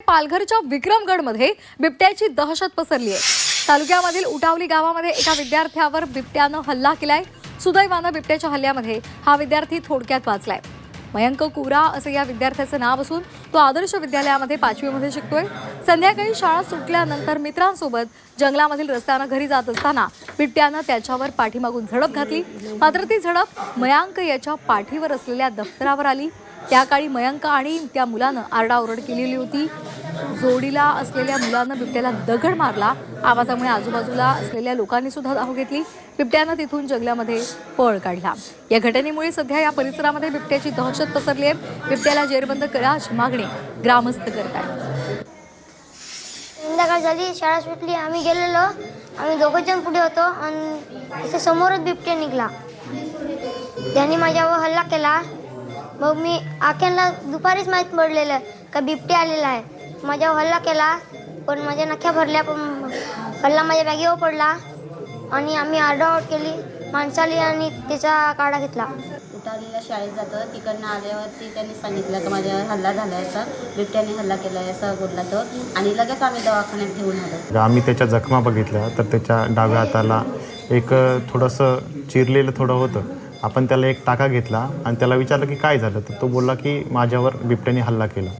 पालघरच्या विक्रमगडमध्ये बिबट्याची दहशत पसरली आहे। तालुक्यामधील उटावली गावामध्ये एका विद्यार्थ्यावर बिबट्यानं हल्ला केलाय। सुदैवानं बिबट्याच्या हल्ल्यामध्ये हा विद्यार्थी थोडक्यात वाचलाय। मयंक कुरा असं या विद्यार्थ्याचं नाव असून तो आदर्श विद्यालयामध्ये 5वी मध्ये शिकतोय। संध्याकाळी शाळा सुटल्यानंतर मित्रांसोबत जंगलामधील रस्त्यानं घरी जात असताना बिबट्यानं त्याच्यावर पाठीमागून झडप घातली। मात्र ती झडप मयंक याच्या पाठीवर असलेल्या दफ्तरावर आली। त्याकाळी मयंक आणि त्या मुलानं आरडाओरड केलेली होती। जोडीला असलेल्या मुलानं बिबट्याला दगड मारला। आवाजामुळे आजूबाजूला असलेल्या लोकांनी सुद्धा धाव घेतली। बिबट्यानं तिथून जंगलामध्ये पळ काढला। या घटनेमुळे सध्या या परिसरामध्ये बिबट्याची दहशत पसरली आहे। बिबट्याला जेरबंद करा अशी मागणी ग्रामस्थ करत आहेत। संध्याकाळ झाली, शाळा सुटली, आम्ही गेलेलो। आम्ही दोघं जण पुढे होतो आणि त्याच्या समोरच बिबट्या निघाला। त्याने माझ्यावर हल्ला केला। मग मी आख्यांना दुपारीच माहीत पडलेलं का बिबट्या आलेला आहे। माझ्यावर हल्ला केला, पण माझ्या नख्या भरल्या, पण हल्ला माझ्या बॅगेवर पडला आणि आम्ही आरडाओरड केली। माणसाली आणि त्याचा काढा घेतला। उटावलीला शाळेत जातो, तिकडनं आल्यावरती त्यांनी सांगितलं की माझ्यावर हल्ला झाला आहे, असं बिबट्याने हल्ला केला आहे असं बोलला तो, आणि लगेच आम्ही दवाखान्यात घेऊन आलो। आम्ही त्याच्या जखमा बघितल्या तर त्याच्या डाव्या हाताला एक थोडंसं चिरलेलं थोडं होतं। आपण त्याला एक टाका घेतला आणि त्याला विचारलं की काय झालं, तर तो बोलला की माझ्यावर बिबट्याने हल्ला केला।